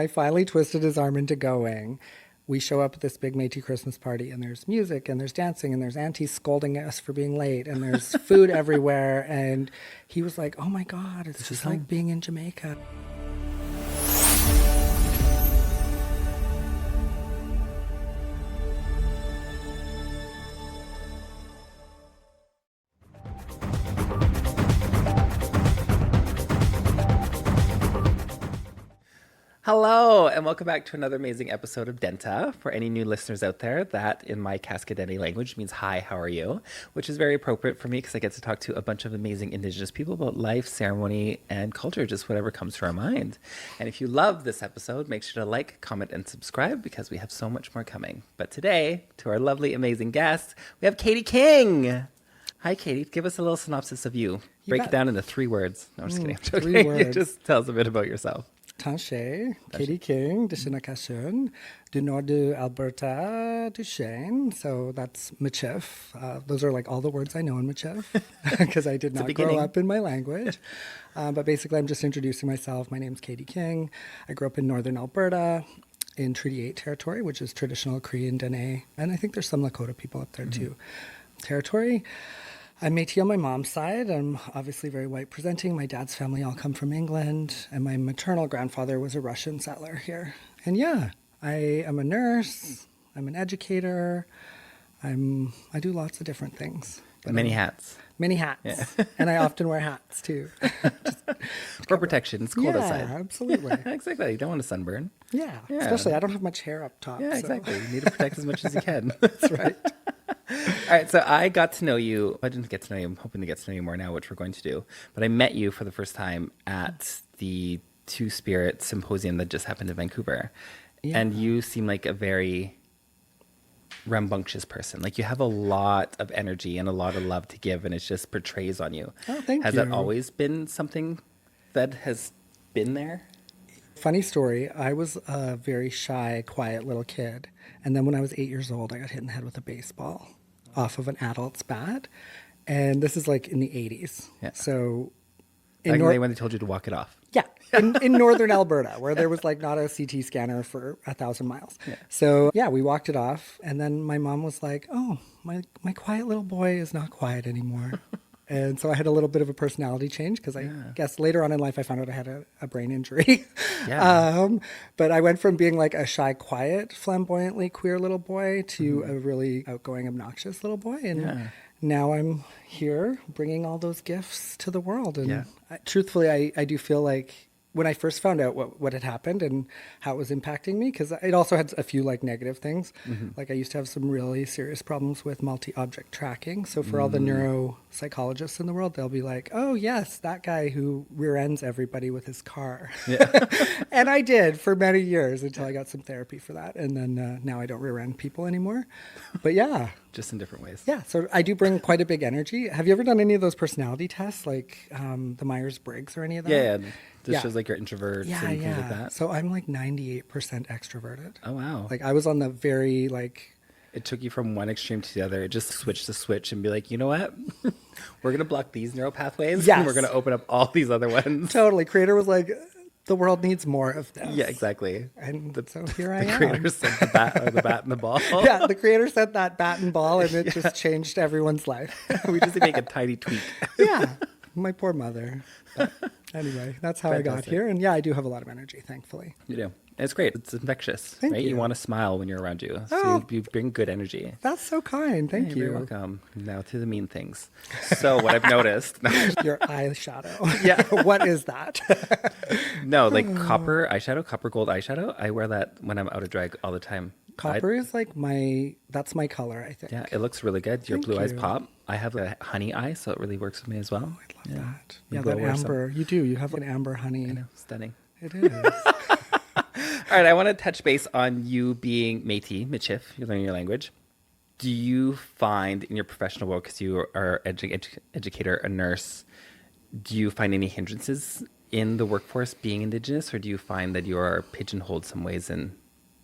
I finally twisted his arm into going. We show up at this big Métis Christmas party, and there's music, and there's dancing, and there's aunties scolding us for being late, and there's food everywhere. And he was like, oh my God, it's just like being in Jamaica. Hello, and welcome back to another amazing episode of Dénht'ā. For any new listeners out there, that in my Cascadeña language means hi, how are you? Which is very appropriate for me because I get to talk to a bunch of amazing Indigenous people about life, ceremony, and culture, just whatever comes to our mind. And if you love this episode, make sure to like, comment, and subscribe because we have so much more coming. But today, to our lovely, amazing guest, we have Katie King. Hi, Katie. Give us a little synopsis of you. Break it down into 3 words. No, I'm just kidding. I'm joking. 3 words. Just tell us a bit about yourself. Tanshe, Katie King, de Shinakashun, du Northern Alberta, du Shane. So that's Métis. Those are like all the words I know in Métis because I did not grow up in my language. But basically, I'm just introducing myself. My name's Katie King. I grew up in Northern Alberta in Treaty 8 territory, which is traditional Cree and Dénht'ā. And I think there's some Lakota people up there too. Territory. I'm Métis on my mom's side. I'm obviously very white presenting. My dad's family all come from England, and my maternal grandfather was a Russian settler here. And yeah, I am a nurse. I'm an educator. I do lots of different things. Many hats. Many hats. Yeah. And I often wear hats too. For protection. It's cold outside. Yeah, absolutely. Exactly. You don't want to sunburn. Yeah. Especially I don't have much hair up top. Yeah, exactly. You need to protect as much as you can. That's right. All right, so I got to know you. I didn't get to know you. I'm hoping to get to know you more now, which we're going to do. But I met you for the first time at the Two-Spirit symposium that just happened in Vancouver. Yeah. And you seem like a very rambunctious person. Like you have a lot of energy and a lot of love to give, and it just portrays on you. Oh, thank you. Has that always been something that has been there? Funny story. I was a very shy, quiet little kid. And then when I was 8 years old, I got hit in the head with a baseball off of an adult's bat. And this is like in the 80s. Yeah. So when they told you to walk it off. Yeah. In Northern Alberta, where there was like not a CT scanner for 1,000 miles. Yeah. So yeah, we walked it off. And then my mom was like, oh, my quiet little boy is not quiet anymore. And so I had a little bit of a personality change because I guess later on in life I found out I had a brain injury. Yeah. But I went from being like a shy, quiet, flamboyantly queer little boy to a really outgoing, obnoxious little boy. And now I'm here bringing all those gifts to the world. And truthfully, I do feel like when I first found out what had happened and how it was impacting me, because it also had a few like negative things. Like I used to have some really serious problems with multi-object tracking. So for all the neuropsychologists in the world, they'll be like, oh yes, that guy who rear ends everybody with his car. Yeah. And I did for many years until I got some therapy for that. And then now I don't rear end people anymore. But yeah. Just in different ways. Yeah. So I do bring quite a big energy. Have you ever done any of those personality tests, like the Myers-Briggs or any of that? Yeah. This shows like your introverts and things like that. So I'm like 98% extroverted. Oh, wow. Like I was on the very like... It took you from one extreme to the other. It just switched the switch and be like, you know what? We're going to block these neural pathways. Yes. And we're going to open up all these other ones. Totally. Creator was like, the world needs more of this. Yeah, exactly. And so here I am. The creator sent the bat and the ball. Yeah, the creator sent that bat and ball and it just changed everyone's life. We just make a tiny tweak. Yeah. My poor mother. But anyway, that's how Fantastic. I got here. And yeah, I do have a lot of energy, thankfully. You do. It's great. It's infectious, Thank right? you. You want to smile when you're around you. So you bring good energy. That's so kind. Thank you. You're welcome. Now to the mean things. So what I've noticed. Your eyeshadow. Yeah. What is that? No, like copper eyeshadow, copper gold eyeshadow. I wear that when I'm out of drag all the time. Copper is like that's my color, I think. Yeah, it looks really good. Your blue eyes pop. I have a honey eye, so it really works with me as well. Oh, I love that. Yeah, that amber. You do. You have an amber honey. I know. Stunning. It is. All right, I want to touch base on you being Métis, you're learning your language. Do you find in your professional work, because you are an educator, a nurse, do you find any hindrances in the workforce being Indigenous, or do you find that you are pigeonholed some ways and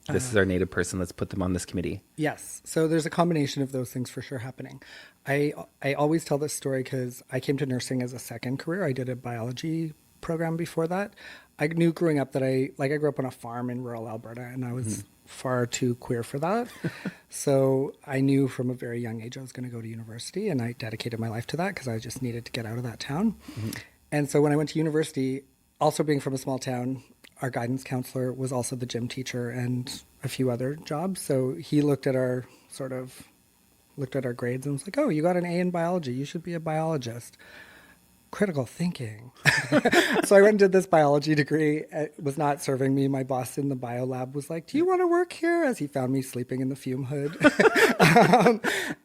this is our Native person, let's put them on this committee? Yes. So there's a combination of those things for sure happening. I always tell this story because I came to nursing as a second career. I did a biology program before that. I knew growing up that I grew up on a farm in rural Alberta, and I was far too queer for that. So I knew from a very young age I was going to go to university, and I dedicated my life to that because I just needed to get out of that town. And so when I went to university, also being from a small town, our guidance counselor was also the gym teacher and a few other jobs. So he looked at our grades and was like, "Oh, you got an A in biology. You should be a biologist." Critical thinking. So I went and did this biology degree. It was not serving me. My boss in the bio lab was like, "Do you want to work here?" As he found me sleeping in the fume hood.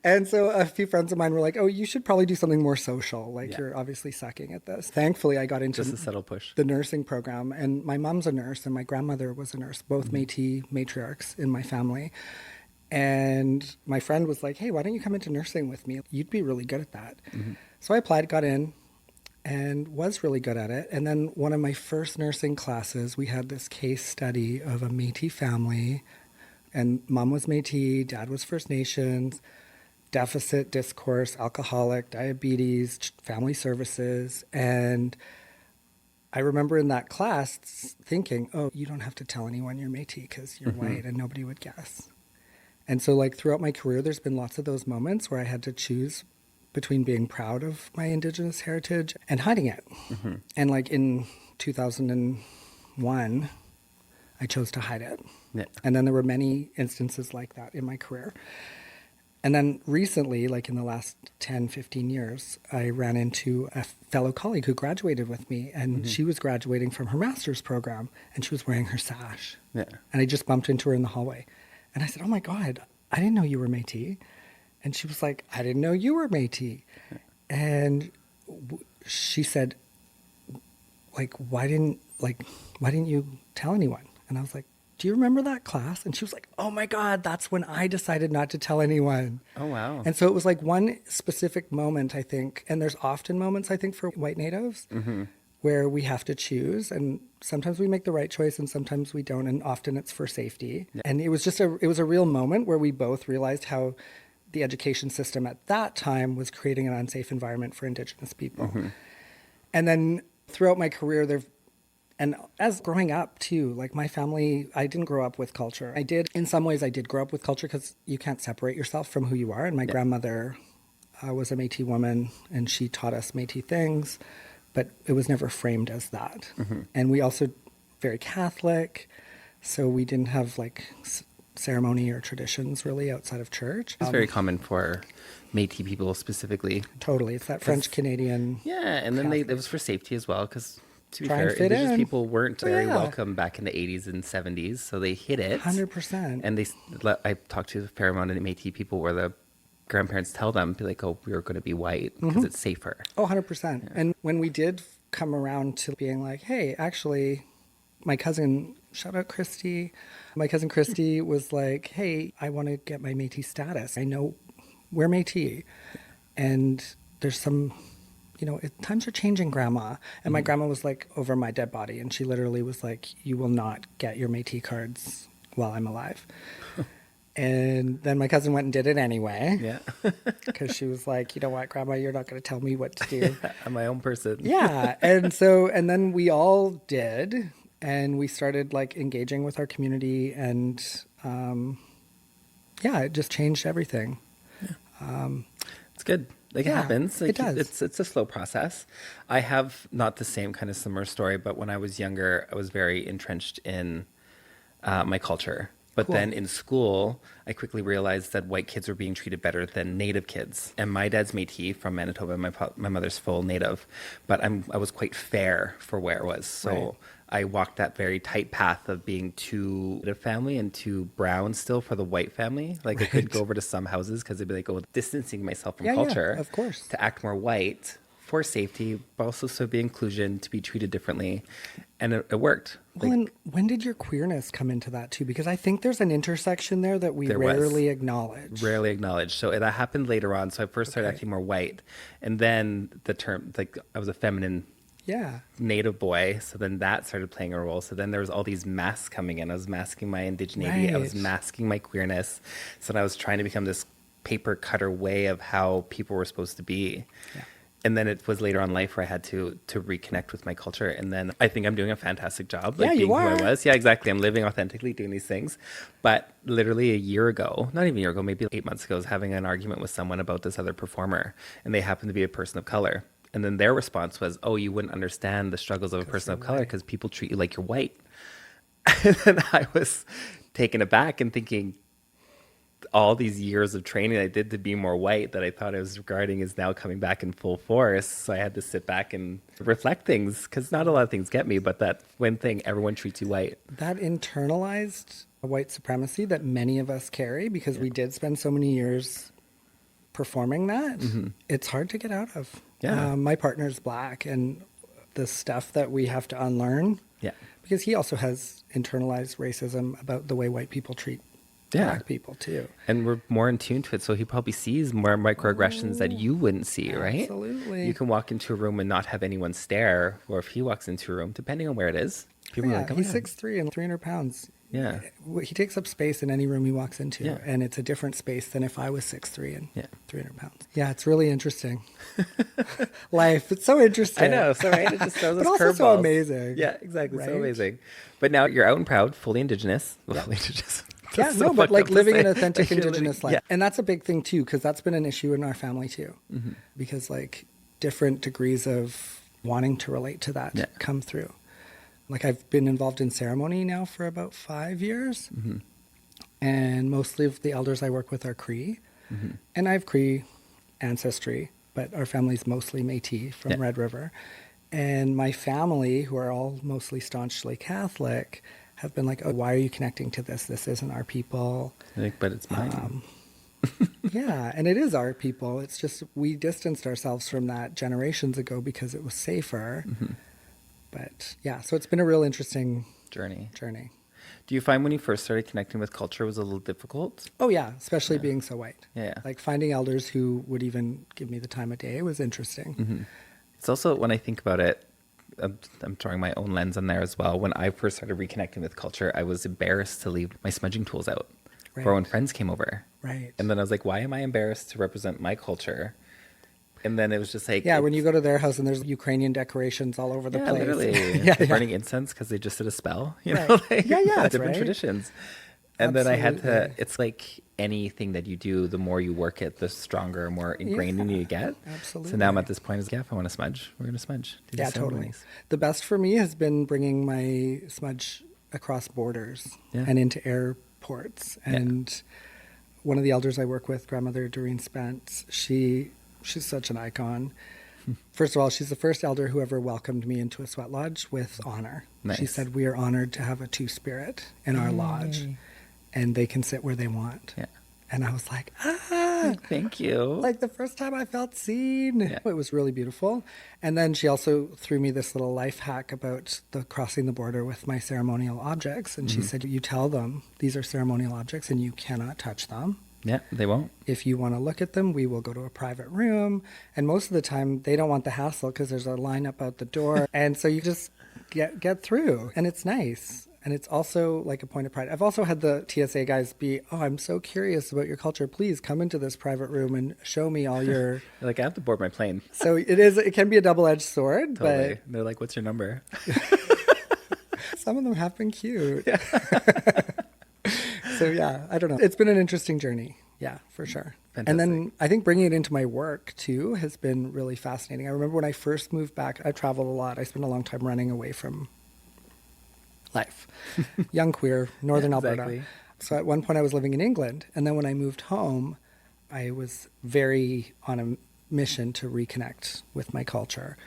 And so a few friends of mine were like, "Oh, you should probably do something more social. Like you're obviously sucking at this." Thankfully, I got into Just a subtle push. the nursing program. And my mom's a nurse and my grandmother was a nurse, both Métis matriarchs in my family. And my friend was like, "Hey, why don't you come into nursing with me? You'd be really good at that." So I applied, got in, and was really good at it. And then one of my first nursing classes, we had this case study of a Métis family, and mom was Métis, dad was First Nations, deficit discourse, alcoholic, diabetes, family services. And I remember in that class thinking, "Oh, you don't have to tell anyone you're Métis because you're white and nobody would guess." And so like throughout my career, there's been lots of those moments where I had to choose between being proud of my Indigenous heritage and hiding it. And like in 2001, I chose to hide it. Yeah. And then there were many instances like that in my career. And then recently, like in the last 10, 15 years, I ran into a fellow colleague who graduated with me, and she was graduating from her master's program, and she was wearing her sash. Yeah. And I just bumped into her in the hallway. And I said, "Oh my God, I didn't know you were Métis." And she was like, "I didn't know you were Métis." And she said, like, why didn't you tell anyone? And I was like, "Do you remember that class?" And she was like, "Oh my God, that's when I decided not to tell anyone." Oh, wow. And so it was like one specific moment, I think, and there's often moments, I think, for white natives where we have to choose, and sometimes we make the right choice and sometimes we don't, and often it's for safety. And it was a real moment where we both realized how the education system at that time was creating an unsafe environment for Indigenous people. And then throughout my career, and as growing up too, like my family, I didn't grow up with culture. In some ways I did grow up with culture because you can't separate yourself from who you are. And my grandmother was a Métis woman, and she taught us Métis things, but it was never framed as that. And we also very Catholic, so we didn't have like ceremony or traditions really outside of church. It's very common for Métis people specifically. Totally. It's that French Canadian. Yeah, and then it was for safety as well, because to be Try and fair, fit Indigenous in. people weren't very Yeah. welcome back in the 80s and 70s, so they hid it. 100%. And I talked to a fair amount of Métis people where the grandparents tell them, be like, "Oh, we're going to be white because it's safer." Oh, 100%. And when we did come around to being like, "Hey, actually, my cousin," shout out Christy, my cousin Christy was like, "Hey, I want to get my Métis status. I know we're Métis. And there's some, times are changing, Grandma." And my grandma was like over my dead body. And she literally was like, "You will not get your Métis cards while I'm alive." And then my cousin went and did it anyway. Yeah. Because she was like, "You know what, Grandma, you're not going to tell me what to do." I'm my own person. Yeah. And then we all did. And we started like engaging with our community, and it just changed everything. It's good. Like it happens. Like, it does. It's a slow process. I have not the same kind of similar story, but when I was younger, I was very entrenched in my culture. But Cool. then in school, I quickly realized that white kids were being treated better than Native kids. And my dad's Métis from Manitoba, my mother's full Native. But I was quite fair for where I was. So Right. I walked that very tight path of being too Native family and too brown still for the white family. Like I could go over to some houses because they'd be like, "Oh, distancing myself from culture." of course. To act more white for safety, but also so be inclusion, to be treated differently. And it worked. Well, and when did your queerness come into that too? Because I think there's an intersection there that we There was. rarely acknowledge. Rarely acknowledged. So that happened later on. So I first started acting more white. And then the term, like I was a feminine Yeah. Native boy. So then that started playing a role. So then there was all these masks coming in. I was masking my indigeneity. I was Right. masking my queerness. So then I was trying to become this paper cutter way of how people were supposed to be. Yeah. And then it was later on in life where I had to reconnect with my culture. And then I think I'm doing a fantastic job, Yeah, like being you who I are. was. Yeah, exactly. I'm living authentically, doing these things. But literally a year ago, not even a year ago, maybe 8 months ago, I was having an argument with someone about this other performer, and they happened to be a person of color. And then their response was, "Oh, you wouldn't understand the struggles of a person of color because people treat you like you're white." And then I was taken aback and thinking, all these years of training I did to be more white that I thought I was regarding is now coming back in full force. So I had to sit back and reflect things, because not a lot of things get me, but that one thing, everyone treats you white. That internalized white supremacy that many of us carry, because we did spend so many years performing that, it's hard to get out of. Yeah. My partner's Black, and the stuff that we have to unlearn, Yeah. because he also has internalized racism about the way white people treat Black people too. And we're more in tune to it. So he probably sees more microaggressions that you wouldn't see, right? Absolutely. You can walk into a room and not have anyone stare, or if he walks into a room, depending on where it is, people are like, oh, he's yeah. 6'3" and 300 pounds. Yeah. He takes up space in any room he walks into, Yeah. and it's a different space than if I was 6'3" and Yeah. 300 pounds. Yeah, it's really interesting. Life, it's so interesting. I know, so right, it just throws us But also so curveballs. amazing. Yeah, exactly, so right? amazing. But now you're out and proud, fully Indigenous. Well, fully Indigenous. Yeah, That's no, so but fucked like up to living say. an authentic Like, you're Indigenous living- life. And that's a big thing too, because that's been an issue in our family too. Because like different degrees of wanting to relate to that come through. Like I've been involved in ceremony now for about 5 years. And mostly of the elders I work with are Cree. And I have Cree ancestry, but our family's mostly Métis from Red River. And my family, who are all mostly staunchly Catholic, have been like, oh, why are you connecting to this? This isn't our people. Like, but it's mine. Yeah, and it is our people. It's just we distanced ourselves from that generations ago because it was safer. But yeah, so it's been a real interesting Journey. journey. Do you find when you first started connecting with culture was a little difficult? Oh yeah, especially being so white. Yeah. Like finding elders who would even give me the time of day was interesting. It's also, when I think about it, I'm drawing my own lens on there as well. When I first started reconnecting with culture, I was embarrassed to leave my smudging tools out. Right. Or when friends came over. Right. And then I was like, why am I embarrassed to represent my culture? And then it was just like... Yeah, when you go to their house and there's Ukrainian decorations all over the place. Literally. Yeah, They're yeah. burning incense because they just did a spell. You Right. know, like, Yeah, yeah, that's different right. traditions. And then I had to... Absolutely. It's like anything that you do, the more you work it, the stronger, more ingrained in you get. Absolutely. So now I'm at this point, is, yeah, if I want to smudge, we're going to smudge. Do Yeah, these totally. ceremonies. The best for me has been bringing my smudge across borders and into airports. And one of the elders I work with, Grandmother Doreen Spence, she's such an icon. First of all, she's the first elder who ever welcomed me into a sweat lodge with honor. Nice. She said, we are honored to have a Two-Spirit in our lodge, and they can sit where they want. Yeah. And I was like, Thank you. like the first time I felt seen. Yeah. It was really beautiful. And then she also threw me this little life hack about the crossing the border with my ceremonial objects. And she said, you tell them these are ceremonial objects and you cannot touch them. Yeah, they won't. If you want to look at them, we will go to a private room. And most of the time, they don't want the hassle because there's a line up out the door. And so you just get through. And it's nice. And it's also like a point of pride. I've also had the TSA guys be, oh, I'm so curious about your culture. Please come into this private room and show me all your... They're like, I have to board my plane. So it can be a double-edged sword, Totally. They're like, what's your number? but some of them have been cute. Yeah. So yeah, I don't know. It's been an interesting journey. Yeah, for sure. Fantastic. And then I think bringing it into my work too has been really fascinating. I remember when I first moved back, I traveled a lot. I spent a long time running away from life. Young queer, Northern Alberta. Exactly. So at one point I was living in England. And then when I moved home, I was very on a mission to reconnect with my culture.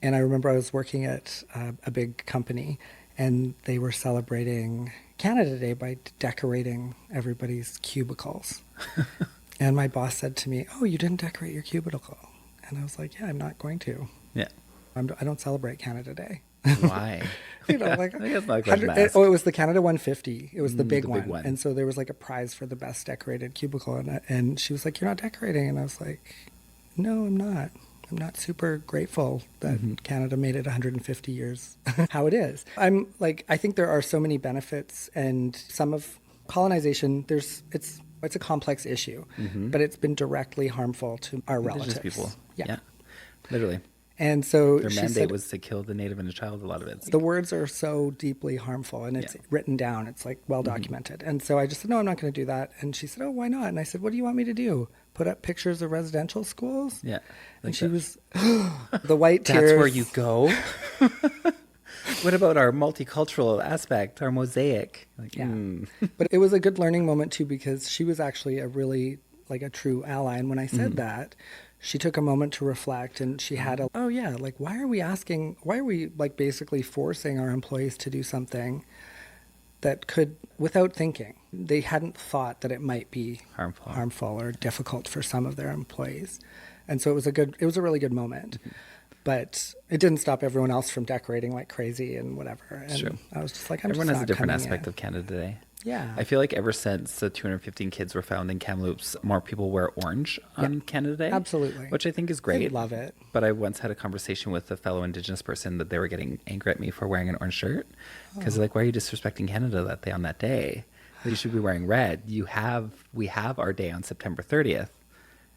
And I remember I was working at a big company and they were celebrating Canada Day by decorating everybody's cubicles. And my boss said to me, oh, you didn't decorate your cubicle. And I was like, yeah, I'm not going to. Yeah. I don't celebrate Canada Day. Why? You know, like, I think that's not a question to 100 ask. it was the Canada 150. It was the big the one. big one. And so there was like a prize for the best decorated cubicle. And she was like, you're not decorating. And I was like, no, I'm not. I'm not super grateful that Canada made it 150 years how it is. I'm like, I think there are so many benefits, and some of colonization, it's a complex issue, but it's been directly harmful to our Indigenous relatives. people. Yeah. Literally. And so Their she mandate said, was to kill the native and the child, a lot of it. the words are so deeply harmful, and it's written down. It's like well documented. And so I just said, no, I'm not going to do that. And she said, oh, why not? And I said, what do you want me to do? Put up pictures of residential schools? Yeah. And she was, the white tears. That's where you go? What about our multicultural aspect, our mosaic? Like, But it was a good learning moment too, because she was actually a really like a true ally. And when I said that, she took a moment to reflect, and she had oh yeah, like why are we like basically forcing our employees to do something that could, without thinking, they hadn't thought that it might be harmful or difficult for some of their employees. And so it was a really good moment. But it didn't stop everyone else from decorating like crazy and whatever. And True. I was just like, everyone has a different aspect of Canada today. Yeah. I feel like ever since the 215 kids were found in Kamloops, more people wear orange on Canada Day. Absolutely. Which I think is great. I love it. But I once had a conversation with a fellow Indigenous person that they were getting angry at me for wearing an orange shirt. Because they're like, why are you disrespecting Canada that day on that day? You should be wearing red. We have our day on September 30th.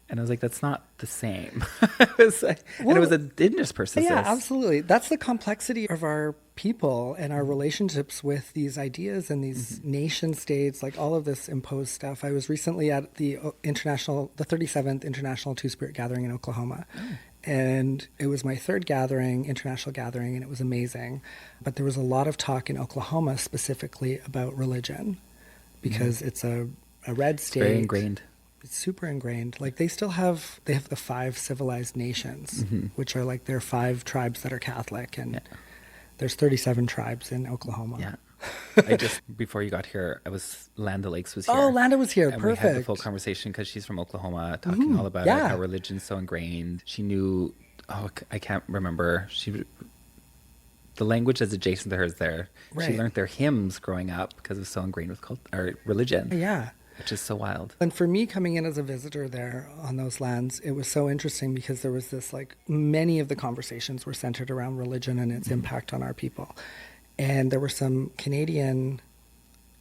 And I was like, that's not the same. And it was an Indigenous person. Yeah, absolutely. That's the complexity of our people and our relationships with these ideas and these nation states, like all of this imposed stuff. I was recently at the 37th International Two-Spirit gathering in Oklahoma. And it was my third international gathering, and it was amazing. But there was a lot of talk in Oklahoma specifically about religion, because it's a red state. It's very ingrained. It's super ingrained. Like they have the 5 civilized nations, which are like their 5 tribes that are Catholic, and there's 37 tribes in Oklahoma. Yeah. Before you got here, Landa Lakes was here. Oh, Landa was here. And Perfect. we had the full conversation because she's from Oklahoma, talking all about how religion's so ingrained. She knew, I can't remember. The language that's adjacent to hers there. Right. She learned their hymns growing up because it was so ingrained with religion. Yeah. Which is so wild. And for me, coming in as a visitor there on those lands, it was so interesting because there was this, like, many of the conversations were centered around religion and its impact on our people. And there were some Canadian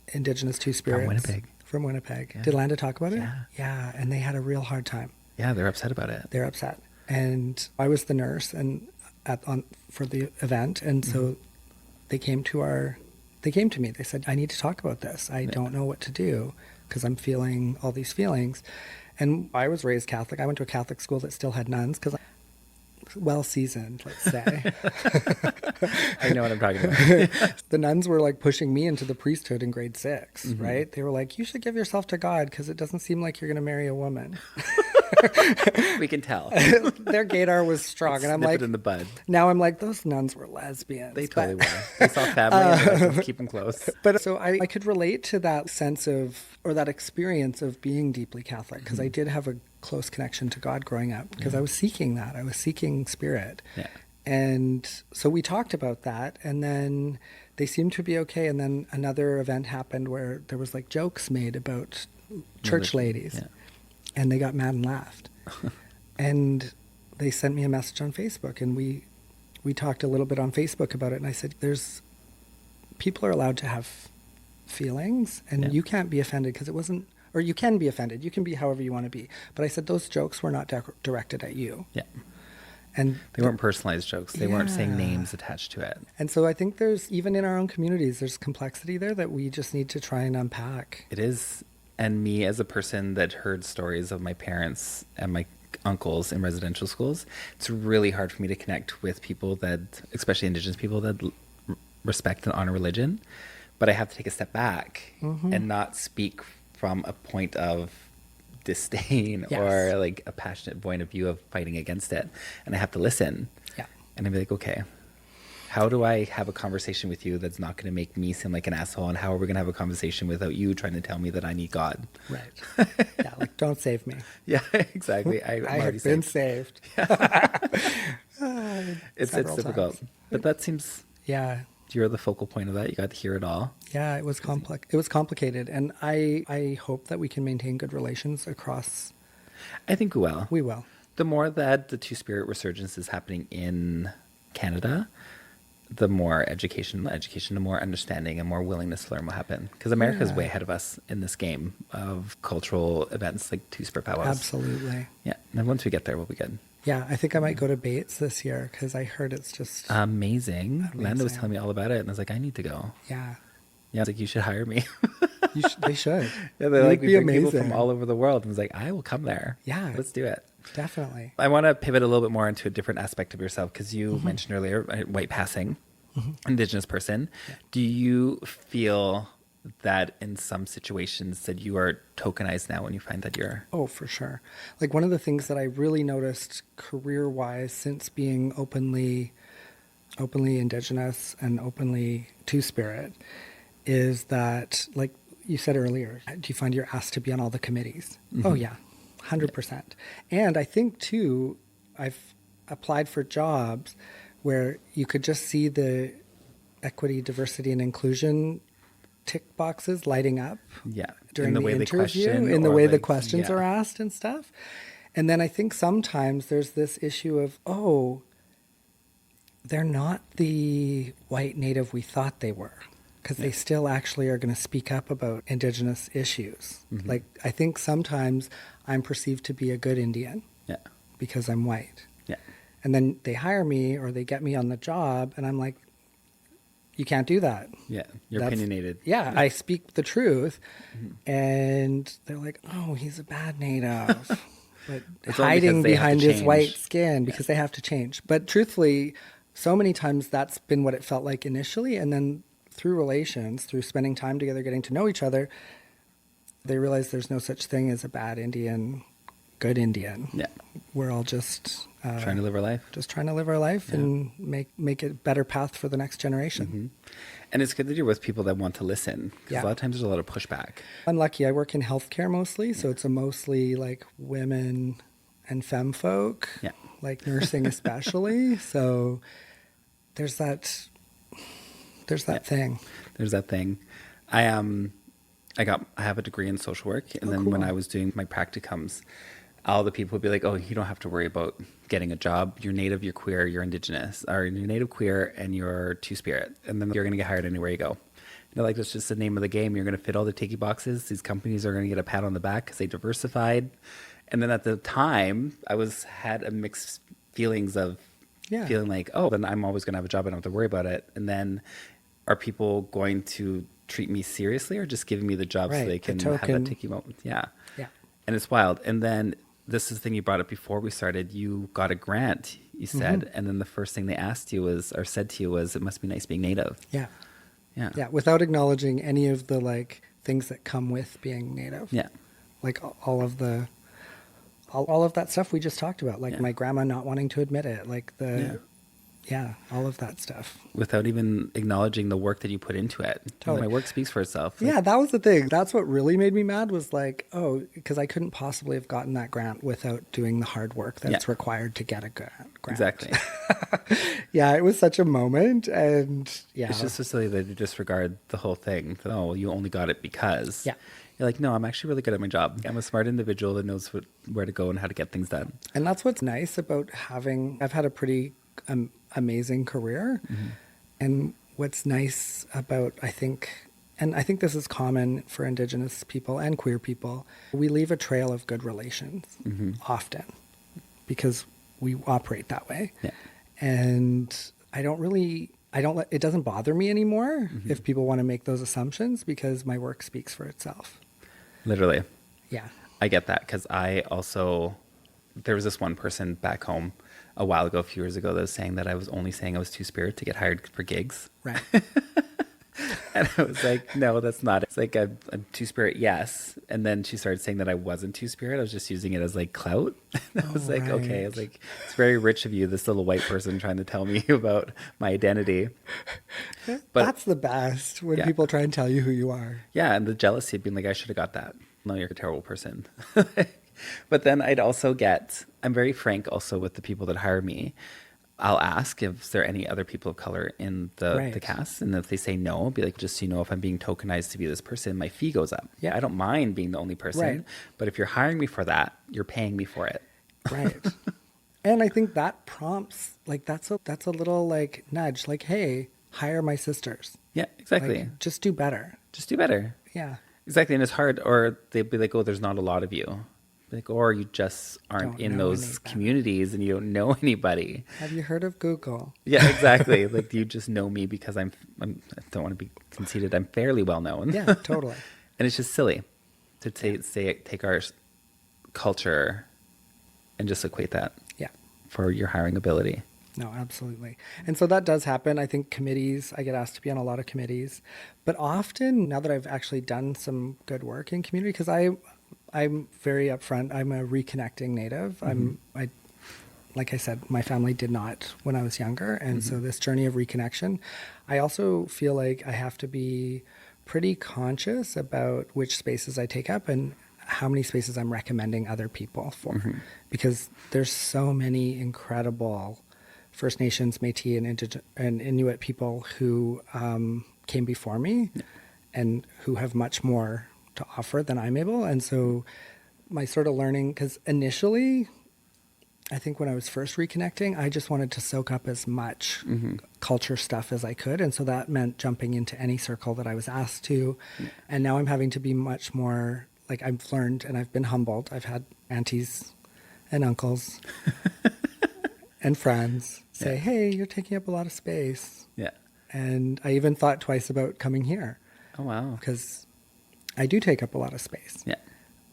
Indigenous Two-Spirits. From Winnipeg. Yeah. Did Landa talk about it? Yeah. Yeah, and they had a real hard time. Yeah, they're upset about it. They're upset. And I was the nurse for the event, and so they came to me. They said, I need to talk about this. I don't know what to do, because I'm feeling all these feelings. And I was raised Catholic. I went to a Catholic school that still had nuns, because well-seasoned, let's say. I know what I'm talking about. The nuns were like pushing me into the priesthood in grade 6, right? They were like, you should give yourself to God, because it doesn't seem like you're going to marry a woman. We can tell. Their gaydar was strong. And I'm like, in the bud. Now I'm like, those nuns were lesbians. They totally were. They saw family and let's keep them close. But so I could relate to that sense of, or that experience of being deeply Catholic, because I did have a close connection to God growing up, because I was seeking that. I was seeking spirit. Yeah. And so we talked about that, and then they seemed to be okay. And then another event happened where there was like jokes made about church ladies. Yeah. And they got mad and laughed. And they sent me a message on Facebook, and we talked a little bit on Facebook about it. And I said, people are allowed to have feelings, and you can't be offended because it wasn't, or you can be offended. You can be however you want to be. But I said, those jokes were not directed at you. Yeah. And they weren't personalized jokes. They weren't saying names attached to it. And so I think even in our own communities, there's complexity there that we just need to try and unpack. It is. And me, as a person that heard stories of my parents and my uncles in residential schools, it's really hard for me to connect with people that, especially Indigenous people, that respect and honor religion. But I have to take a step back and not speak from a point of disdain or like a passionate point of view of fighting against it. And I have to listen. Yeah. And I'd be like, okay, how do I have a conversation with you that's not going to make me seem like an asshole? And how are we going to have a conversation without you trying to tell me that I need God? Right. Yeah, like, don't save me. Yeah, exactly. I have been saved. It's difficult. Times. But that seems... Yeah. You're the focal point of that. You got to hear it all. Yeah, it was complex. It was complicated. And I hope that we can maintain good relations across... I think we will. We will. The more that the Two-Spirit resurgence is happening in Canada, the more education, the more understanding and more willingness to learn will happen. Because America's way ahead of us in this game of cultural events like Two-Spirit powwows. Absolutely. Yeah. And once we get there, we'll be good. Yeah, I think I might go to Bates this year because I heard it's just Amazing. Lando was amazing. telling me all about it, and I was like, I need to go. Yeah, Yeah, I was like, you should hire me. they should. Yeah, they're You'd like, we be bring people amazing. from all over the world. And I was like, I will come there. Yeah. Let's do it. Definitely. I want to pivot a little bit more into a different aspect of yourself because you mentioned earlier, white passing, Indigenous person. Yeah. Do you feel that in some situations that you are tokenized now when you find that you're... Oh, for sure. Like one of the things that I really noticed career-wise since being openly Indigenous and openly Two-Spirit is that, like you said earlier, do you find you're asked to be on all the committees? Oh, yeah, 100%. And I think, too, I've applied for jobs where you could just see the equity, diversity, and inclusion tick boxes lighting up Yeah. during in the the way they interview, question in the or way the like, questions yeah. are asked and stuff. And then I think sometimes there's this issue of, oh, they're not the white native we thought they were, because they still actually are going to speak up about Indigenous issues. Like, I think sometimes I'm perceived to be a good Indian Yeah. because I'm white. Yeah. And then they hire me or they get me on the job, and I'm like, you can't do that. Yeah. You're That's- opinionated. Yeah, I speak the truth. And they're like, oh, he's a bad native. But It's all hiding because they have behind to his white change. skin because they have to change. But truthfully, so many times that's been what it felt like initially. And then through relations, through spending time together, getting to know each other, they realize there's no such thing as a bad Indian, good Indian. Yeah. We're all just Trying to live our life. just trying to live our life and make a better path for the next generation. And it's good that you're with people that want to listen because Yeah. a lot of times there's a lot of pushback. I'm lucky. I work in healthcare mostly, so it's a mostly like women and femme folk, Yeah. like nursing especially. So there's that thing. There's that thing. I have a degree in social work, and then when cool. I was doing my practicums, all the people would be like, "Oh, you don't have to worry about getting a job. You're native, you're queer, you're Indigenous, or you're native, queer, and you're Two-Spirit, and then you're going to get hired anywhere you go." They're like, "That's just the name of the game. You're going to fit all the ticky boxes. These companies are going to get a pat on the back because they diversified." And then at the time, I had a mixed feelings of Yeah. feeling like, "Oh, then I'm always going to have a job. I don't have to worry about it." And then, are people going to treat me seriously or just giving me the job so Right, they the can have token. that ticky moment? Yeah. Yeah. And it's wild. And then this is the thing you brought up before we started. You got a grant, you said, and then the first thing they asked you was, or said to you was, it must be nice being native. Yeah. Yeah. Yeah. Without acknowledging any of the like things that come with being native. Yeah. Like all of that stuff we just talked about, like Yeah. my grandma not wanting to admit it, like all of that stuff. Without even acknowledging the work that you put into it. Totally. My work speaks for itself. Yeah, that was the thing. That's what really made me mad was like, oh, because I couldn't possibly have gotten that grant without doing the hard work that's Yeah. required to get a grant. Exactly. Yeah, it was such a moment. And yeah. It's just so silly that you disregard the whole thing. Oh, you only got it because. Yeah. You're like, no, I'm actually really good at my job. I'm a smart individual that knows where to go and how to get things done. And that's what's nice about I've had a pretty amazing career. And what's nice about, I think this is common for Indigenous people and queer people, we leave a trail of good relations often because we operate that way. Yeah. And it doesn't bother me anymore if people want to make those assumptions because my work speaks for itself. Literally. Yeah. I get that because there was this one person back home a while ago, a few years ago, that was saying that I was only saying I was Two-Spirit to get hired for gigs. Right. And I was like, no, that's not it. It's like a Two-Spirit, yes. And then she started saying that I wasn't Two-Spirit. I was just using it as like clout. And I was like, okay. I was like, it's very rich of you, this little white person trying to tell me about my identity. But That's the best when Yeah. people try and tell you who you are. yeah, and the jealousy of being like, I should have got that. No, you're a terrible person. But then I'm very frank also with the people that hire me. I'll ask if there any other people of color in the Right. cast. And if they say no, I'll be like, just so you know, if I'm being tokenized to be this person, my fee goes up. Yeah. I don't mind being the only person. Right. But if you're hiring me for that, you're paying me for it. Right. And I think that prompts, like, that's a little like nudge, like, hey, hire my sisters. Yeah, exactly. Like, just do better. Just do better. Yeah. Exactly. And it's hard. Or they'd be like, oh, there's not a lot of you. Like, or you just aren't Don't in know those anybody. communities and you don't know anybody. Have you heard of Google? Yeah, exactly. Like, you just know me because I don't want to be conceited. I'm fairly well known. Yeah, totally. And it's just silly to take our culture and just equate that Yeah. for your hiring ability. No, absolutely. And so that does happen. I think committees, I get asked to be on a lot of committees. But often, now that I've actually done some good work in community, because I'm very upfront, I'm a reconnecting native. Like I said, my family did not when I was younger. And so this journey of reconnection, I also feel like I have to be pretty conscious about which spaces I take up and how many spaces I'm recommending other people for. Because there's so many incredible First Nations, Métis, and Inuit people who came before me and who have much more to offer than I'm able. And so my sort of learning, because initially, I think when I was first reconnecting, I just wanted to soak up as much culture stuff as I could. And so that meant jumping into any circle that I was asked to. And now I'm having to be much more, like I've learned and I've been humbled. I've had aunties and uncles and friends say, hey, you're taking up a lot of space. Yeah. And I even thought twice about coming here. Oh, wow. Because I do take up a lot of space. Yeah.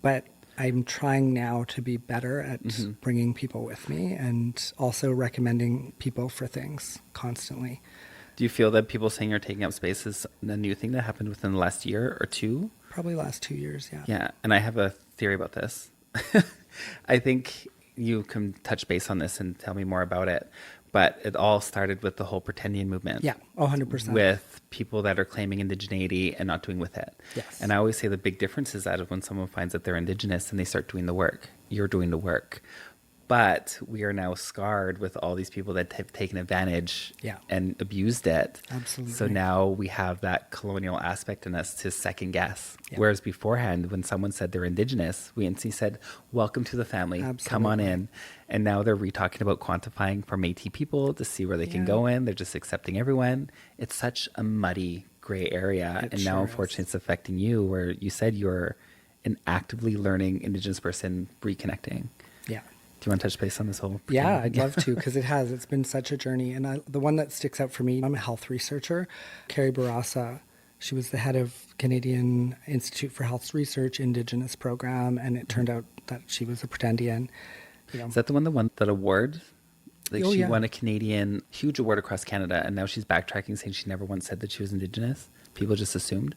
But I'm trying now to be better at bringing people with me and also recommending people for things constantly. Do you feel that people saying you're taking up space is a new thing that happened within the last year or two? Probably last 2 years, yeah. Yeah. And I have a theory about this. I think you can touch base on this and tell me more about it. But it all started with the whole pretendian movement. Yeah, 100%. With people that are claiming indigeneity and not doing with it. Yes. And I always say the big difference is that when someone finds that they're indigenous and they start doing the work, you're doing the work. But we are now scarred with all these people that have taken advantage and abused it. Absolutely. So now we have that colonial aspect in us to second guess. Yeah. Whereas beforehand, when someone said they're indigenous, we instantly said, welcome to the family. Absolutely. Come on in. And now they're talking about quantifying for Métis people to see where they can go in. They're just accepting everyone. It's such a muddy gray area. It and sure now, is. unfortunately, it's affecting you where you said you're an actively learning Indigenous person reconnecting. Yeah. Do you want to touch base on this whole? Yeah, I'd love to, because it's been such a journey. And the one that sticks out for me, I'm a health researcher. Carrie Barassa, she was the head of Canadian Institute for Health Research Indigenous program, and it turned out that she was a pretendian. You know. Is that the one that won that award? Like Oh, she yeah. won a Canadian huge award across Canada, and now she's backtracking, saying she never once said that she was Indigenous. People just assumed.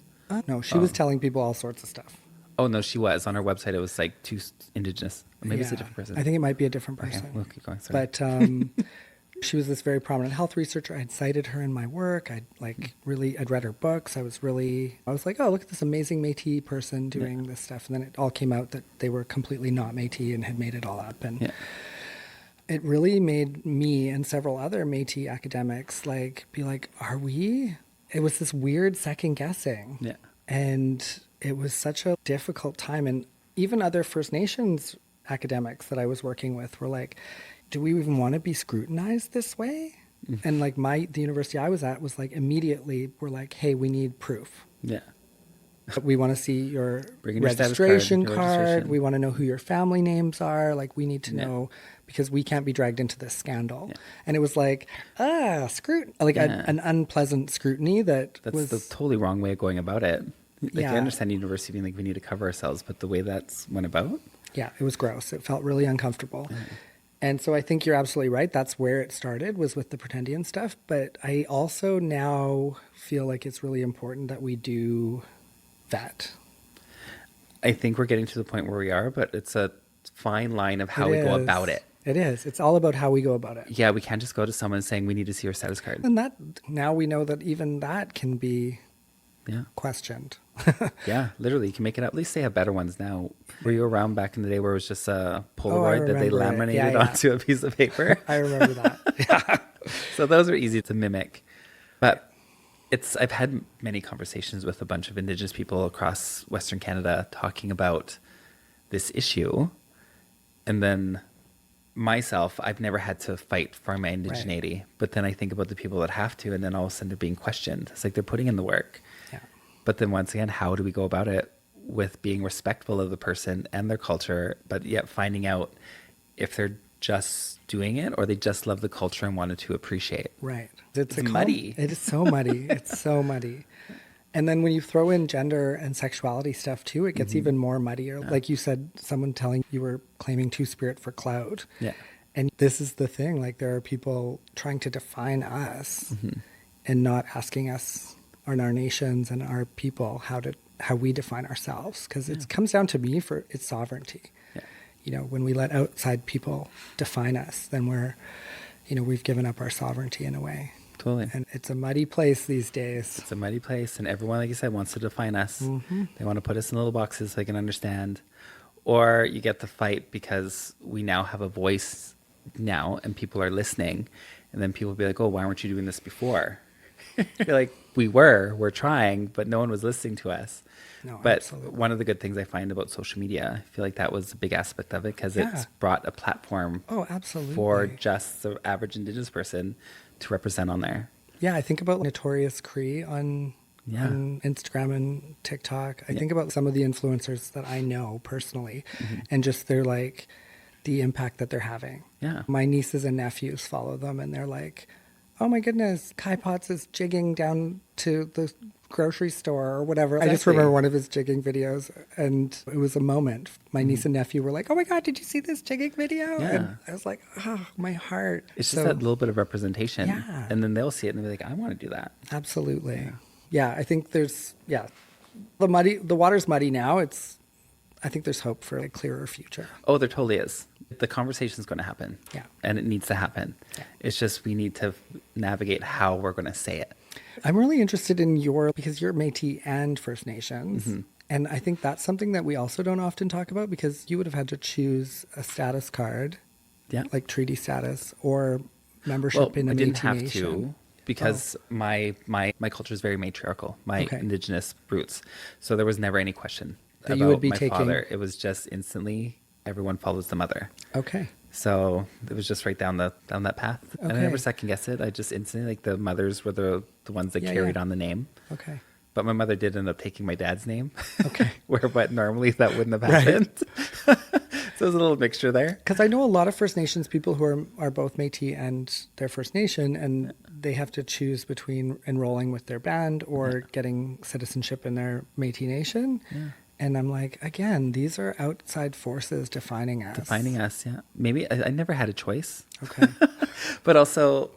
No, she was telling people all sorts of stuff. Oh no, she was on her website. It was like too Indigenous. Or maybe it's a Yeah. different person. I think it might be a different person. Okay, we'll keep going. Sorry. But she was this very prominent health researcher. I'd cited her in my work. I'd read her books. I was like, oh, look at this amazing Métis person doing this stuff. And then it all came out that they were completely not Métis and had made it all up. And it really made me and several other Métis academics be like, are we? It was this weird second guessing. Yeah. And it was such a difficult time. And even other First Nations academics that I was working with were like, do we even want to be scrutinized this way? And the university I was at was like, immediately we're like, hey, we need proof. Yeah. We want to see your Bring in your status registration card, card. your registration. We want to know who your family names are. Like, we need to know, because we can't be dragged into this scandal. Yeah. And it was like, scrutiny, an unpleasant scrutiny that's the totally wrong way of going about it. Like, I Yeah. understand university being like, we need to cover ourselves, but the way that's went about. Yeah, it was gross. It felt really uncomfortable. And so I think you're absolutely right. That's where it started, was with the pretendian stuff. But I also now feel like it's really important that we do that. I think we're getting to the point where we are, but it's a fine line of how we go about it. It is. It's all about how we go about it. Yeah, we can't just go to someone saying we need to see your status card. And that, now we know that even that can be questioned. Yeah, literally, you can make it up. At least they have better ones now. Were you around back in the day where it was just a Polaroid that they remember it. laminated Yeah. onto a piece of paper? I remember that. Yeah. So those are easy to mimic. But I've had many conversations with a bunch of Indigenous people across Western Canada talking about this issue. And then myself, I've never had to fight for my indigeneity. Right. But then I think about the people that have to, and then all of a sudden they're being questioned. It's like they're putting in the work. Yeah. But then once again, how do we go about it with being respectful of the person and their culture, but yet finding out if they're just doing it or they just love the culture and wanted to appreciate. Right. It's muddy. It is so muddy. It's so muddy. And then when you throw in gender and sexuality stuff too, it gets even more muddier. Yeah. Like you said, someone telling you were claiming Two-Spirit for clout. Yeah. And this is the thing, like there are people trying to define us and not asking us and our nations and our people how we define ourselves. Because it comes down to me for its sovereignty. Yeah. You know, when we let outside people define us, then we've given up our sovereignty in a way. Totally. And it's a muddy place these days. It's a muddy place, and everyone, like you said, wants to define us. They want to put us in little boxes so they can understand. Or you get the fight because we now have a voice now, and people are listening. And then people will be like, oh, why weren't you doing this before? You're like, we're trying, but no one was listening to us. No, but absolutely. One of the good things I find about social media, I feel like that was a big aspect of it because it's brought a platform for just the average Indigenous person to represent on there. Yeah, I think about Notorious Cree on Instagram and TikTok. I think about some of the influencers that I know personally and just they're like the impact that they're having. Yeah. My nieces and nephews follow them and they're like, oh my goodness, Kai Potts is jigging down to the grocery store or whatever. Exactly. I just remember one of his jigging videos and it was a moment. My niece and nephew were like, oh my God, did you see this jigging video? Yeah. And I was like, oh, my heart. It's just that little bit of representation. Yeah. And then they'll see it and they'll be like, I want to do that. Absolutely. Yeah, I think there's, the water's muddy now. I think there's hope for a clearer future. Oh, there totally is. The conversation's going to happen. Yeah. And it needs to happen. Yeah. It's just we need to navigate how we're going to say it. I'm really interested in because you're Métis and First Nations. And I think that's something that we also don't often talk about because you would have had to choose a status card, like treaty status or membership in a Métis nation. I didn't have to because my culture is very matriarchal, my Indigenous roots. So there was never any question that about you would be my taking... father. It was just instantly everyone follows the mother. Okay. So it was just right down that path. Okay. And I never second guessed it. I just instantly, like the mothers were the ones that carried on the name. Okay. But my mother did end up taking my dad's name. Okay. But normally that wouldn't have happened. Right. So there's a little mixture there. Because I know a lot of First Nations people who are both Métis and their First Nation, and they have to choose between enrolling with their band or getting citizenship in their Métis Nation. Yeah. And I'm like, again, these are outside forces defining us. Defining us, yeah. Maybe I never had a choice. Okay. But also,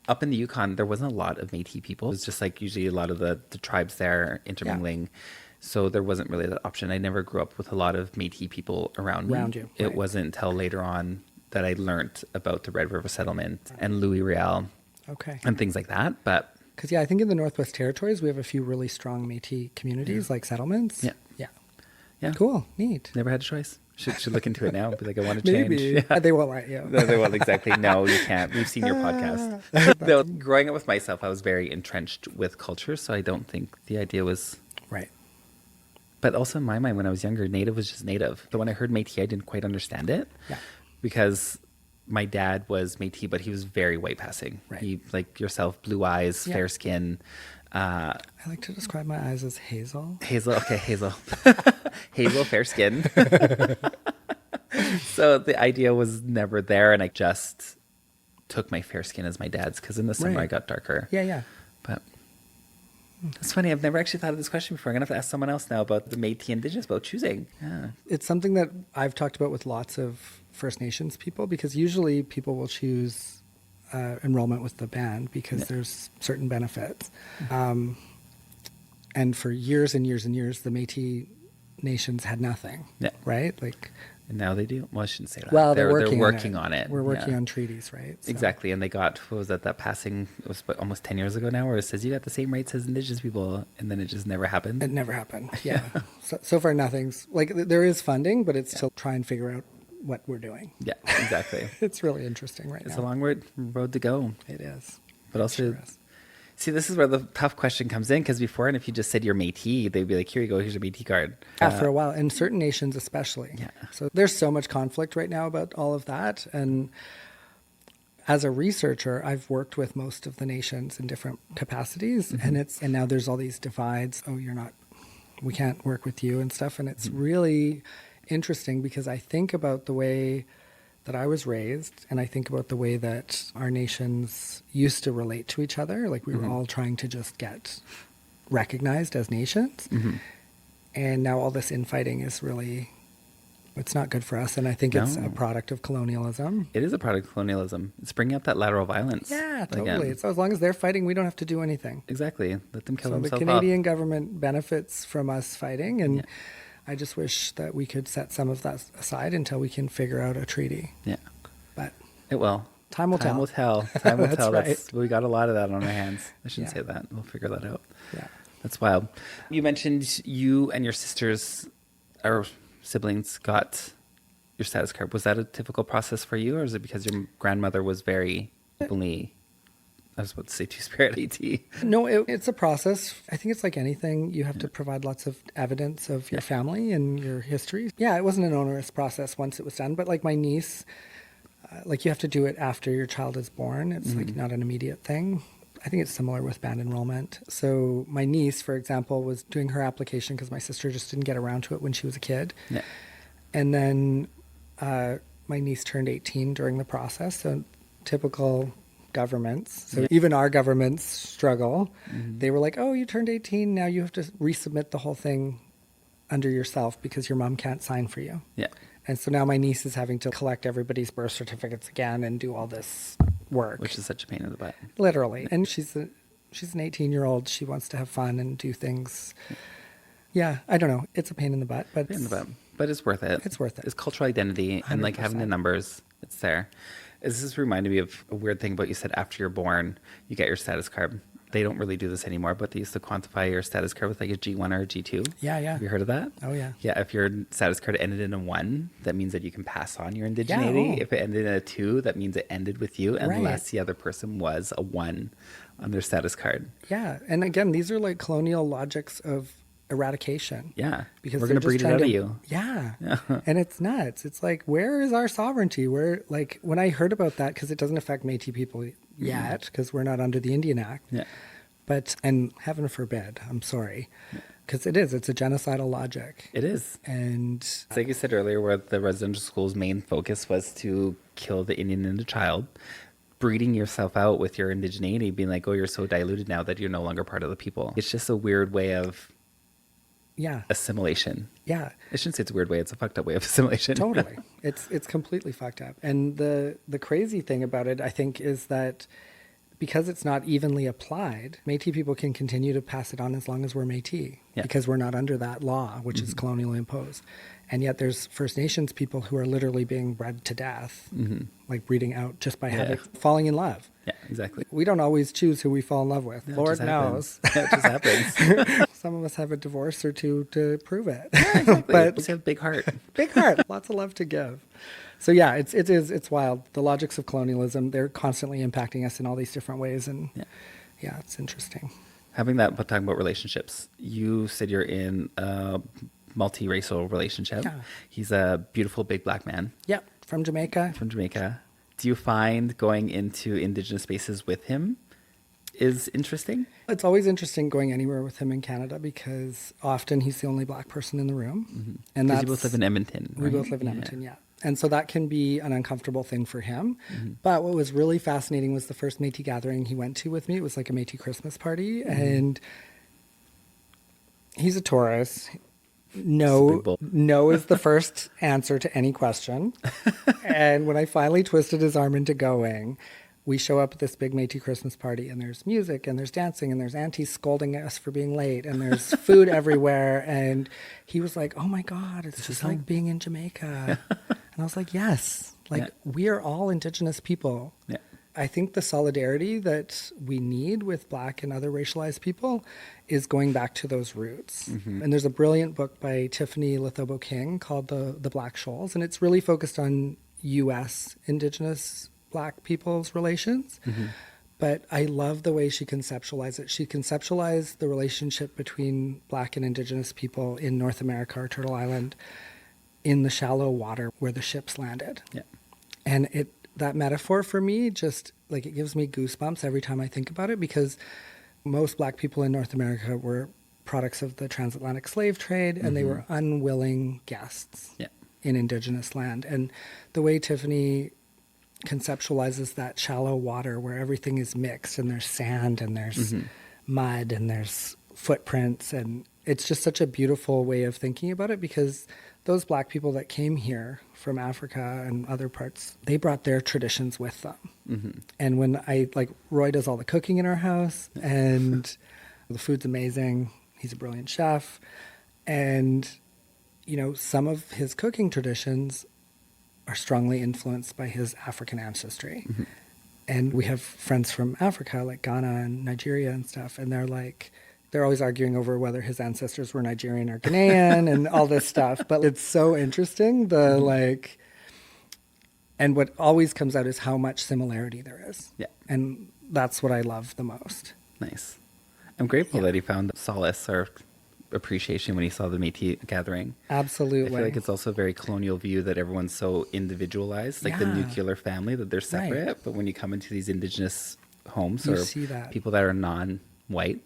up in the Yukon, there wasn't a lot of Métis people. It was just like usually a lot of the tribes there intermingling. Yeah. So there wasn't really that option. I never grew up with a lot of Métis people around me. You. It wasn't until later on that I learned about the Red River Settlement and Louis Riel and things like that. But because, I think in the Northwest Territories, we have a few really strong Métis communities, like settlements. Yeah. Yeah. Cool. Neat. Never had a choice. Should look into it now. Be like, I want to change. Maybe. Yeah. They won't let you. No, they won't. Exactly. No, you can't. We've seen your podcast. No, growing up with myself, I was very entrenched with culture, so I don't think the idea was... Right. But also in my mind, when I was younger, Native was just Native. But when I heard Métis, I didn't quite understand it. Yeah. Because my dad was Métis, but he was very white passing. Right. He, like yourself, blue eyes, fair skin... I like to describe my eyes as hazel. Hazel, okay, hazel. Hazel, fair skin. So the idea was never there, and I just took my fair skin as my dad's, because in the summer I got darker. Yeah. But it's funny, I've never actually thought of this question before. I'm going to have to ask someone else now about the Métis Indigenous, about choosing. Yeah. It's something that I've talked about with lots of First Nations people, because usually people will choose... enrollment with the band because there's certain benefits. And for years and years and years, the Métis nations had nothing, right? And now they do. Well, I shouldn't say that. Well, they're working on it. We're working on treaties, right? So. Exactly. And they got, what was that passing, it was almost 10 years ago now, where it says you got the same rights as Indigenous people, and then it just never happened. It never happened, yeah. So far, nothing's, there is funding, but it's to try and figure out what we're doing. Yeah, exactly. It's really interesting now. It's a long road to go. It is. But also, see, this is where the tough question comes in, because before, and if you just said you're Métis, they'd be like, here you go, here's your Métis card. Yeah, for a while, in certain nations especially. Yeah. So there's so much conflict right now about all of that. And as a researcher, I've worked with most of the nations in different capacities, and now there's all these divides. Oh, you're not we can't work with you and stuff. And it's really interesting because I think about the way that I was raised, and I think about the way that our nations used to relate to each other. Like we were all trying to just get recognized as nations. And now all this infighting is really, it's not good for us. And I think it's a product of colonialism. It is a product of colonialism. It's bringing up that lateral violence. Yeah, totally. So as long as they're fighting, we don't have to do anything. Exactly. Let them kill So themselves the Canadian government benefits from us fighting, and I just wish that we could set some of that aside until we can figure out a treaty. Yeah. But it will. Time will tell. Time will tell. Time will That's tell. right. We got a lot of that on our hands. I shouldn't say that. We'll figure that out. Yeah. That's wild. You mentioned you and your sisters or siblings got your status card. Was that a difficult process for you, or is it because your grandmother was very openly, I was about to say Two-Spirit AT? No, it's a process. I think it's like anything. You have to provide lots of evidence of your family and your history. Yeah, it wasn't an onerous process once it was done. But like my niece, like you have to do it after your child is born. It's like not an immediate thing. I think it's similar with band enrollment. So my niece, for example, was doing her application because my sister just didn't get around to it when she was a kid. Yeah. And then my niece turned 18 during the process. So typical governments. So even our governments struggle. They were like, oh, you turned 18. Now you have to resubmit the whole thing under yourself because your mom can't sign for you. Yeah. And so now my niece is having to collect everybody's birth certificates again and do all this work. Which is such a pain in the butt. Literally. And she's an 18-year-old. She wants to have fun and do things. Yeah, I don't know. It's a pain in the butt. But But it's worth it. It's worth it. It's cultural identity 100%. And like having the numbers, it's there. This is reminding me of a weird thing about you said after you're born, you get your status card. They don't really do this anymore, but they used to quantify your status card with like a G1 or a G2. Yeah. Have you heard of that? Oh, yeah. Yeah, if your status card ended in a 1, that means that you can pass on your indigeneity. Yeah, If it ended in a 2, that means it ended with you unless the other person was a 1 on their status card. Yeah, and again, these are like colonial logics of eradication. Yeah, because we're going to breed it out of you. Yeah, and it's nuts. It's like, where is our sovereignty? Where, like, when I heard about that, because it doesn't affect Métis people yet, because we're not under the Indian Act. Yeah. But, and heaven forbid, I'm sorry, because it's a genocidal logic. It is. And it's like you said earlier, where the residential school's main focus was to kill the Indian in the child, breeding yourself out with your indigeneity, being like, oh, you're so diluted now that you're no longer part of the people. It's just a weird way of assimilation. Yeah. I shouldn't say it's a weird way. It's a fucked up way of assimilation. Totally. It's completely fucked up. And the crazy thing about it, I think, is that because it's not evenly applied, Métis people can continue to pass it on as long as we're Métis, because we're not under that law, which is colonial imposed. And yet there's First Nations people who are literally being bred to death, like breeding out just by falling in love. Yeah, exactly. We don't always choose who we fall in love with. Lord knows. It just happens. Some of us have a divorce or two to prove it. Yeah, exactly. But we have a big heart. Big heart. Lots of love to give. So yeah, it's wild. The logics of colonialism, they're constantly impacting us in all these different ways. And yeah, it's interesting. Having that, but talking about relationships, you said you're in a multiracial relationship. Yeah. He's a beautiful big black man. Yep, from Jamaica. Do you find going into Indigenous spaces with him is interesting? It's always interesting going anywhere with him in Canada because often he's the only black person in the room. And you both live in Edmonton, right? We both live in Edmonton, yeah. And so that can be an uncomfortable thing for him. But what was really fascinating was the first Métis gathering he went to with me. It was like a Métis Christmas party. And he's a Taurus. No is the first answer to any question. And when I finally twisted his arm into going, we show up at this big Métis Christmas party and there's music and there's dancing and there's aunties scolding us for being late and there's food everywhere. And he was like, oh my God, it's just like being in Jamaica. And I was like, yes, we are all Indigenous people. Yeah. I think the solidarity that we need with Black and other racialized people is going back to those roots. And there's a brilliant book by Tiffany Lithobo King called The Black Shoals, and it's really focused on U.S. Indigenous Black people's relations. But I love the way she conceptualized it. She conceptualized the relationship between Black and Indigenous people in North America or Turtle Island in the shallow water where the ships landed. Yeah. And that metaphor for me just like it gives me goosebumps every time I think about it because most Black people in North America were products of the transatlantic slave trade, and they were unwilling guests in Indigenous land. And the way Tiffany conceptualizes that shallow water where everything is mixed and there's sand and there's mud and there's footprints, and it's just such a beautiful way of thinking about it, because those Black people that came here from Africa and other parts, they brought their traditions with them. And when Roy does all the cooking in our house, and the food's amazing. He's a brilliant chef. And, some of his cooking traditions are strongly influenced by his African ancestry. And we have friends from Africa, like Ghana and Nigeria and stuff, and they're always arguing over whether his ancestors were Nigerian or Ghanaian and all this stuff. But it's so interesting, and what always comes out is how much similarity there is. Yeah. And that's what I love the most. Nice. I'm grateful that he found solace or appreciation when he saw the Métis gathering. Absolutely. I feel like it's also a very colonial view that everyone's so individualized, like the nuclear family, that they're separate. Right. But when you come into these Indigenous homes or people that are non-white,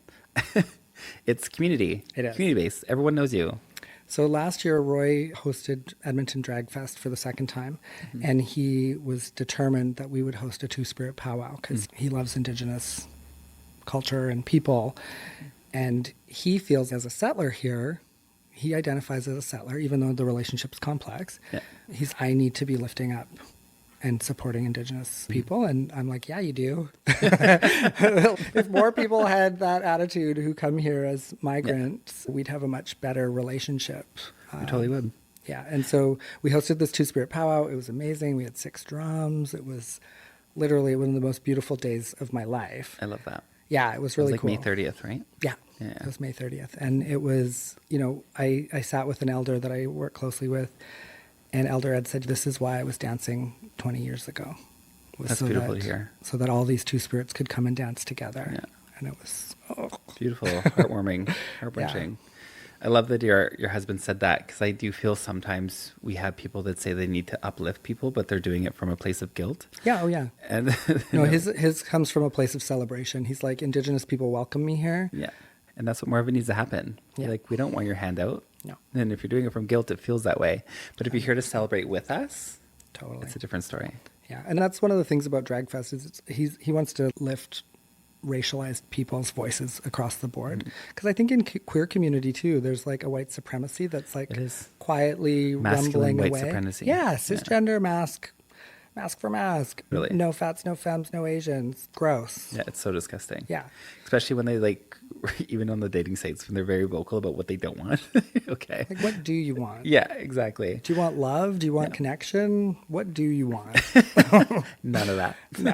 it's community. It is. Community-based. Everyone knows you. So last year, Roy hosted Edmonton Drag Fest for the second time, and he was determined that we would host a Two-Spirit powwow because he loves Indigenous culture and people. And he feels, as a settler here, he identifies as a settler, even though the relationship's complex. Yeah. I need to be lifting up and supporting Indigenous people. And I'm like, yeah, you do. If more people had that attitude who come here as migrants, we'd have a much better relationship. We totally would. Yeah. And so we hosted this Two-Spirit powwow. It was amazing. We had 6 drums. It was literally one of the most beautiful days of my life. I love that. Yeah, it was really cool. May 30th, right? Yeah, it was May 30th. And it was, I sat with an elder that I work closely with, and Elder Ed said, this is why I was dancing 20 years ago. That's beautiful to hear. So that all these two spirits could come and dance together. Yeah. And it was beautiful, heartwarming, heart-wrenching. Yeah. I love that your husband said that, because I do feel sometimes we have people that say they need to uplift people, but they're doing it from a place of guilt. Yeah, oh yeah. And no, his comes from a place of celebration. He's like, Indigenous people welcome me here. Yeah, and that's what more of it needs to happen. Yeah. Like, we don't want your handout. No. And if you're doing it from guilt, it feels that way. But if you're here to celebrate with us, totally, it's a different story. Yeah, and that's one of the things about Drag Fest is he wants to lift racialized people's voices across the board, because I think in queer community too, there's like a white supremacy that's like quietly masculine rumbling white away. Supremacy. Yeah, cisgender mask for mask. Really? No fats, no femmes, no Asians. Gross. Yeah, it's so disgusting. Yeah. Especially when they even on the dating sites, when they're very vocal about what they don't want. Okay. Like, what do you want? Yeah, exactly. Do you want love? Do you want connection? What do you want? None of that. No.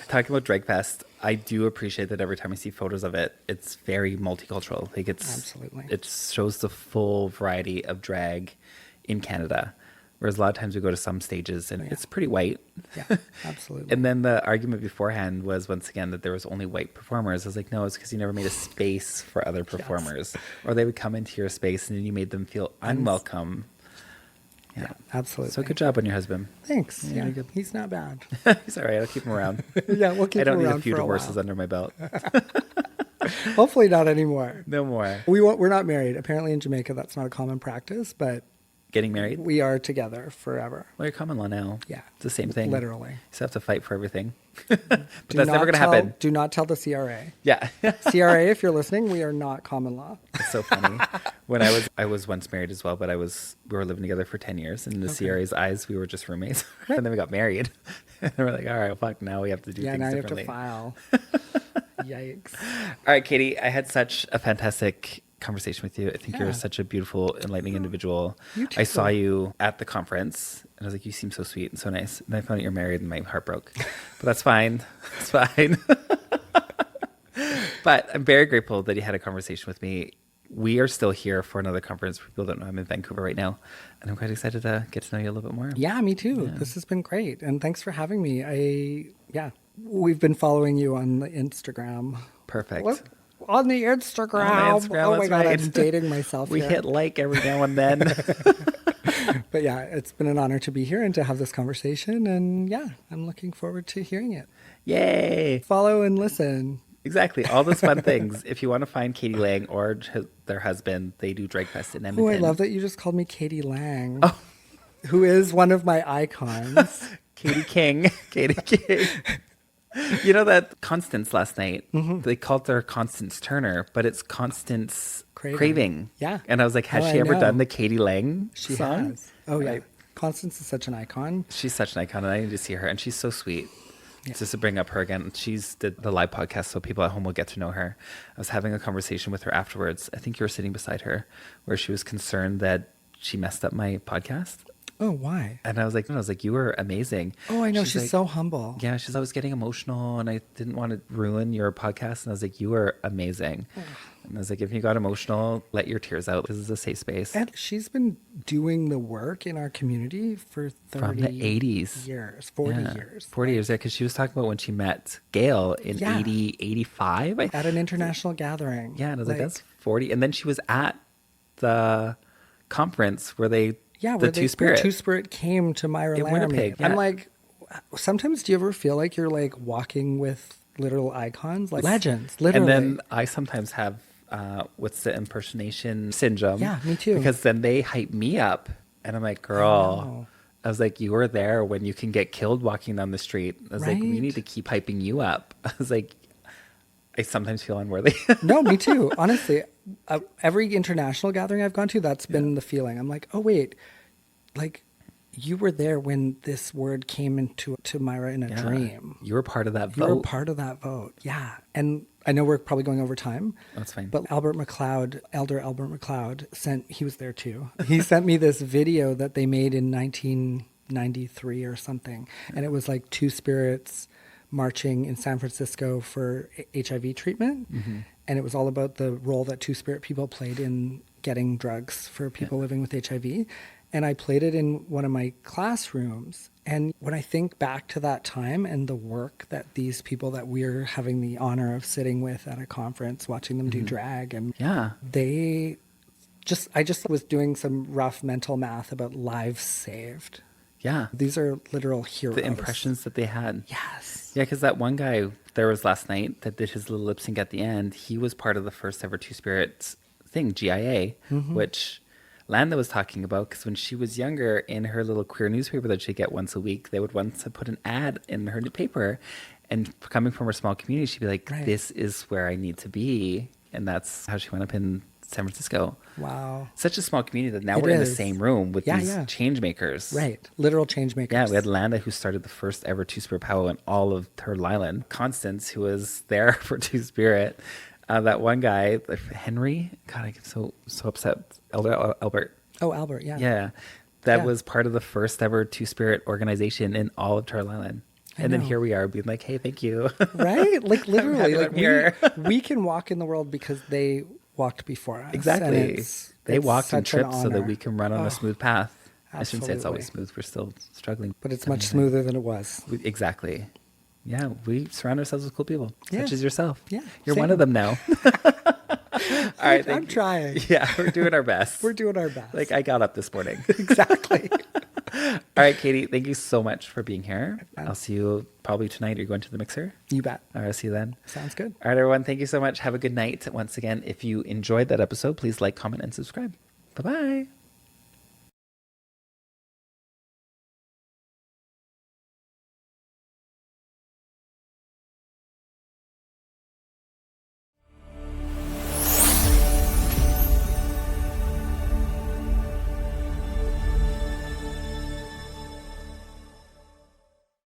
Talking about Drag Fest, I do appreciate that every time I see photos of it, it's very multicultural. Like, absolutely. It shows the full variety of drag in Canada. Whereas a lot of times we go to some stages and it's pretty white. Yeah, absolutely. And then the argument beforehand was, once again, that there was only white performers. I was like, no, it's because you never made a space for other performers. Yes. Or they would come into your space and then you made them feel unwelcome. Yeah, absolutely. So good job on your husband. Thanks. Yeah, he's not bad. He's all right. I'll keep him around. Yeah, we'll keep him around. I don't need a few divorces under my belt. Hopefully not anymore. No more. We're not married. Apparently in Jamaica, that's not a common practice, but getting married? We are together forever. Well, you're common law now. Yeah. It's the same thing. Literally. You still have to fight for everything. But that's never going to happen. Do not tell the CRA. Yeah. CRA, if you're listening, we are not common law. It's so funny. When I was once married as well, but we were living together for 10 years. And in the CRA's eyes, we were just roommates. And then we got married. And they were like, all right, well, fuck, now we have to do things differently. Yeah, now you have to file. Yikes. All right, Katie, I had such a fantastic conversation with you. I think you're such a beautiful, enlightening individual. You too. I saw you at the conference and I was like, you seem so sweet and so nice. And I found out you're married and my heart broke. But that's fine. It's fine. But I'm very grateful that you had a conversation with me. We are still here for another conference. For people who don't know, I'm in Vancouver right now. And I'm quite excited to get to know you a little bit more. Yeah, me too. Yeah. This has been great. And thanks for having me. We've been following you on the Instagram. Perfect. On the Instagram. Oh my God, right. I'm dating myself We here. hit like every now and then. But yeah, it's been an honor to be here and to have this conversation. And yeah, I'm looking forward to hearing it. Yay. Follow and listen. Exactly. All those fun things. If you want to find Katie Lang or their husband, they do Drag Fest in Edmonton. Oh, I love that you just called me Katie Lang, who is one of my icons. Katie King. Katie King. You know that Constance last night, they called her Constance Turner, but it's Constance Craving. Yeah. And I was like, has she ever done the Katie Lang song? Has. Oh, yeah. Constance is such an icon. She's such an icon, and I need to see her, and she's so sweet. Yeah. Just to bring up her again, she's did the live podcast, so people at home will get to know her. I was having a conversation with her afterwards. I think you were sitting beside her, where she was concerned that she messed up my podcast. Oh, why? And I was like, you were amazing. Oh, I know. She's like, so humble. Yeah, she's always getting emotional, and I didn't want to ruin your podcast. And I was like, you were amazing. And I was like, if you got emotional, let your tears out. This is a safe space. And she's been doing the work in our community for 30 From the 80s. years, 40 years. 40 years, yeah, because she was talking about when she met Gail in 85. At an international gathering. Yeah, and I was like, that's 40. And then she was at the conference where they... Yeah, the Two-Spirit. Two-Spirit came to Myra Laramie. Winnipeg. Yeah. I'm like, sometimes do you ever feel like you're like walking with literal icons, like legends, literally? And then I sometimes have, what's the impersonation syndrome? Yeah, me too. Because then they hype me up, and I'm like, girl, I was like, you were there when you can get killed walking down the street. I was like, we need to keep hyping you up. I was like, I sometimes feel unworthy. No, me too. Honestly, every international gathering I've gone to, that's been the feeling. I'm like, oh, wait, like you were there when this word came into Myra in a dream. You were part of that vote. You were part of that vote. Yeah. And I know we're probably going over time. That's fine. But Elder Albert McLeod he was there too. He sent me this video that they made in 1993 or something. And it was like two spirits marching in San Francisco for HIV treatment. Mm-hmm. And it was all about the role that Two-Spirit people played in getting drugs for people living with HIV. And I played it in one of my classrooms. And when I think back to that time and the work that these people that we're having the honor of sitting with at a conference, watching them do drag, and I just was doing some rough mental math about lives saved. Yeah. These are literal heroes. The impressions that they had. Yes. Yeah, because that one guy there was last night that did his little lip sync at the end, he was part of the first ever Two-Spirit thing, GIA, which Landa was talking about, because when she was younger, in her little queer newspaper that she'd get once a week, they would once put an ad in her paper. And coming from her small community, she'd be like, this is where I need to be. And that's how she went up in San Francisco. Wow. Such a small community that now we're in the same room with these change makers. Right. Literal change makers. Yeah, we had Landa, who started the first ever Two-Spirit powwow in all of Turtle Island. Constance, who was there for Two-Spirit. That one guy, Henry, God, I get so upset. Albert. Oh, Albert, yeah. Yeah. That was part of the first ever Two-Spirit organization in all of Turtle Island. And then here we are being like, hey, thank you. Right? Like literally, like we can walk in the world because they walked before us. Exactly. They walked and tripped so that we can run on a smooth path. Absolutely. I shouldn't say it's always smooth. We're still struggling. But it's much smoother than it was. Exactly. Yeah, we surround ourselves with cool people, such as yourself. Yeah. You're one of them now. All right. I'm trying. Yeah, we're doing our best. We're doing our best. Like I got up this morning. Exactly. All right, Katie, thank you so much for being here. I'll see you probably tonight. Are you going to the mixer? You bet. All right, I'll see you then. Sounds good. All right, everyone. Thank you so much. Have a good night. Once again, if you enjoyed that episode, please like, comment, and subscribe. Bye-bye.